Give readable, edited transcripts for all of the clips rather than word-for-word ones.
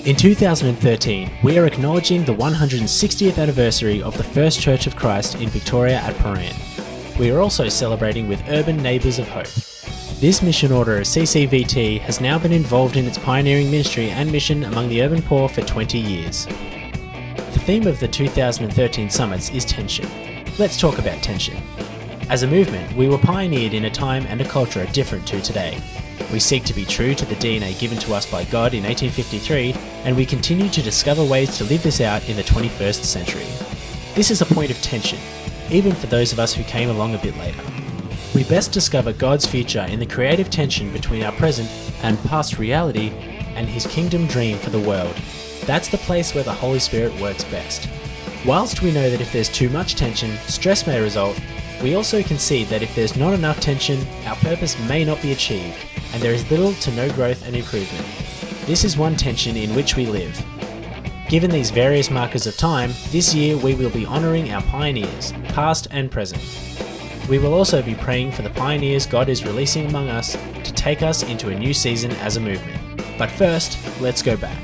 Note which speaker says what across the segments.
Speaker 1: In 2013, we are acknowledging the 160th anniversary of the First Church of Christ in Victoria at Paran. We are also celebrating with Urban Neighbours of Hope. This mission order of CCVT has now been involved in its pioneering ministry and mission among the urban poor for 20 years. The theme of the 2013 summits is tension. Let's talk about tension. As a movement, we were pioneered in a time and a culture different to today. We seek to be true to the DNA given to us by God in 1853, and we continue to discover ways to live this out in the 21st century. This is a point of tension, even for those of us who came along a bit later. We best discover God's future in the creative tension between our present and past reality and His kingdom dream for the world. That's the place where the Holy Spirit works best. Whilst we know that if there's too much tension, stress may result, we also concede that if there's not enough tension, our purpose may not be achieved, and there is little to no growth and improvement. This is one tension in which we live. Given these various markers of time, this year we will be honouring our pioneers, past and present. We will also be praying for the pioneers God is releasing among us to take us into a new season as a movement. But first, let's go back.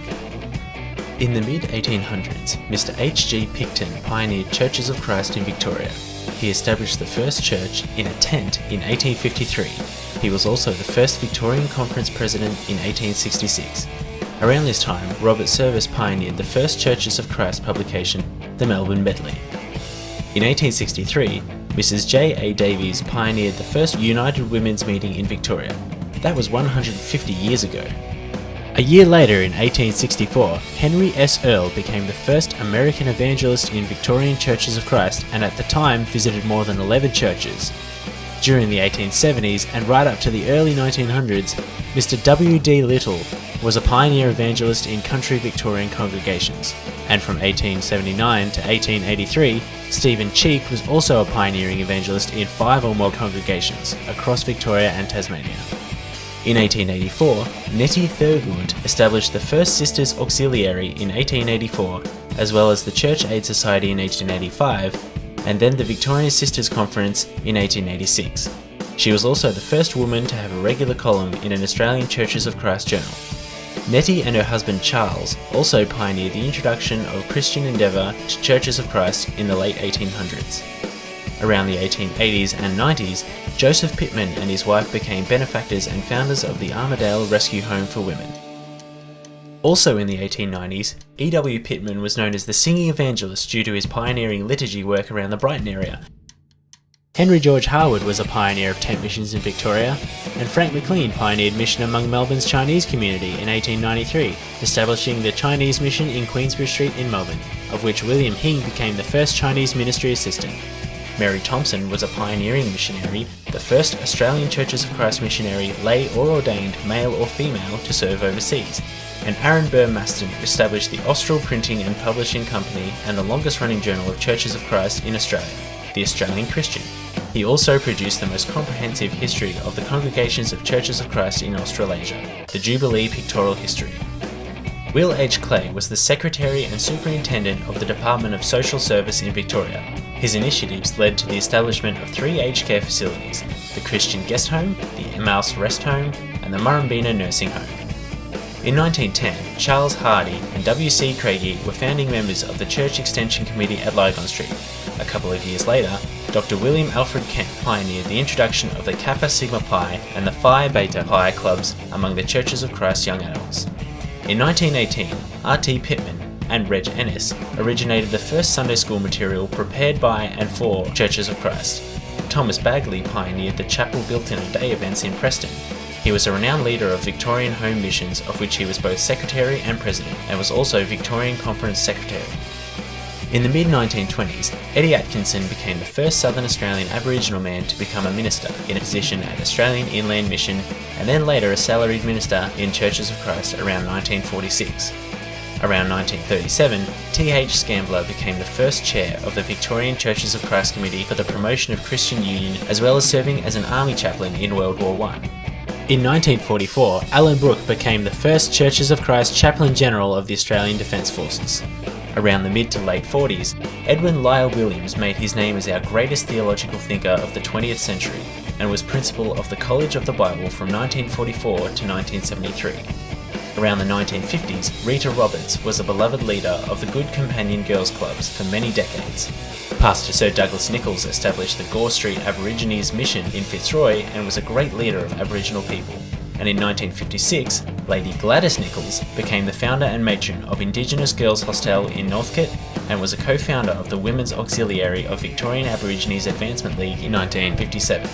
Speaker 1: In the mid-1800s, Mr. H.G. Picton pioneered Churches of Christ in Victoria. He established the first church in a tent in 1853. He was also the first Victorian Conference president in 1866. Around this time, Robert Service pioneered the first Churches of Christ publication, the Melbourne Medley. In 1863, Mrs. J. A. Davies pioneered the first United Women's meeting in Victoria. That was 150 years ago. A year later, in 1864, Henry S. Earle became the first American evangelist in Victorian Churches of Christ and at the time visited more than 11 churches. During the 1870s and right up to the early 1900s, Mr. W. D. Little was a pioneer evangelist in country Victorian congregations, and from 1879 to 1883, Stephen Cheek was also a pioneering evangelist in 5 or more congregations across Victoria and Tasmania. In 1884, Nettie Thurgood established the First Sisters Auxiliary in 1884, as well as the Church Aid Society in 1885, and then the Victorian Sisters Conference in 1886. She was also the first woman to have a regular column in an Australian Churches of Christ journal. Nettie and her husband Charles also pioneered the introduction of Christian endeavour to Churches of Christ in the late 1800s. Around the 1880s and 90s, Joseph Pittman and his wife became benefactors and founders of the Armadale Rescue Home for Women. Also in the 1890s, E.W. Pittman was known as the singing evangelist due to his pioneering liturgy work around the Brighton area. Henry George Harwood was a pioneer of tent missions in Victoria, and Frank McLean pioneered mission among Melbourne's Chinese community in 1893, establishing the Chinese mission in Queensbury Street in Melbourne, of which William Hing became the first Chinese ministry assistant. Mary Thompson was a pioneering missionary, the first Australian Churches of Christ missionary, lay or ordained, male or female, to serve overseas. And Aaron Burr Maston established the Austral Printing and Publishing Company and the longest-running journal of Churches of Christ in Australia, the Australian Christian. He also produced the most comprehensive history of the congregations of Churches of Christ in Australasia, the Jubilee Pictorial History. Will H. Clay was the Secretary and Superintendent of the Department of Social Service in Victoria. His initiatives led to the establishment of 3 aged care facilities, the Christian Guest Home, the Emmaus Rest Home, and the Murrumbina Nursing Home. In 1910, Charles Hardy and W.C. Craigie were founding members of the Church Extension Committee at Lygon Street. A couple of years later, Dr. William Alfred Kent pioneered the introduction of the Kappa Sigma Pi and the Phi Beta Pi clubs among the Churches of Christ young adults. In 1918, R.T. Pittman and Reg Ennis originated the first Sunday school material prepared by and for Churches of Christ. Thomas Bagley pioneered the Chapel Built in a Day events in Preston. He was a renowned leader of Victorian Home Missions, of which he was both Secretary and President, and was also Victorian Conference Secretary. In the mid-1920s, Eddie Atkinson became the first Southern Australian Aboriginal man to become a minister in a position at Australian Inland Mission, and then later a salaried minister in Churches of Christ around 1946. Around 1937, T.H. Scambler became the first chair of the Victorian Churches of Christ Committee for the Promotion of Christian Union, as well as serving as an army chaplain in World War I. In 1944, Alan Brooke became the first Churches of Christ Chaplain General of the Australian Defence Forces. Around the mid to late 40s, Edwin Lyle Williams made his name as our greatest theological thinker of the 20th century and was principal of the College of the Bible from 1944 to 1973. Around the 1950s, Rita Roberts was a beloved leader of the Good Companion Girls Clubs for many decades. Pastor Sir Douglas Nicholls established the Gore Street Aborigines Mission in Fitzroy and was a great leader of Aboriginal people. And in 1956, Lady Gladys Nicholls became the founder and matron of Indigenous Girls Hostel in Northcote and was a co-founder of the Women's Auxiliary of Victorian Aborigines Advancement League in 1957.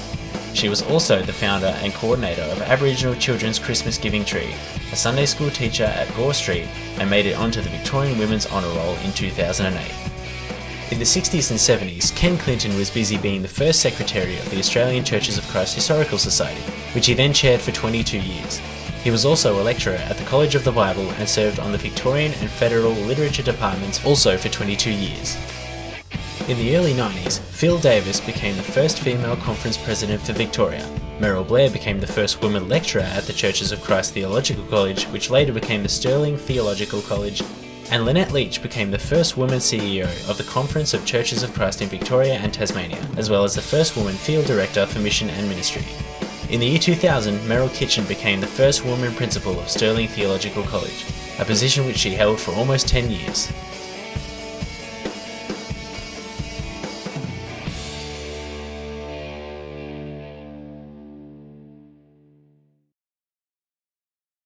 Speaker 1: She was also the founder and coordinator of Aboriginal Children's Christmas Giving Tree, a Sunday school teacher at Gore Street, and made it onto the Victorian Women's Honour Roll in 2008. In the 60s and 70s, Ken Clinton was busy being the first secretary of the Australian Churches of Christ Historical Society, which he then chaired for 22 years. He was also a lecturer at the College of the Bible and served on the Victorian and Federal Literature departments also for 22 years. In the early 90s, Phil Davis became the first female conference president for Victoria. Merrill Blair became the first woman lecturer at the Churches of Christ Theological College, which later became the Stirling Theological College, and Lynette Leach became the first woman CEO of the Conference of Churches of Christ in Victoria and Tasmania, as well as the first woman field director for mission and ministry. In the year 2000, Merrill Kitchen became the first woman principal of Stirling Theological College, a position which she held for almost 10 years.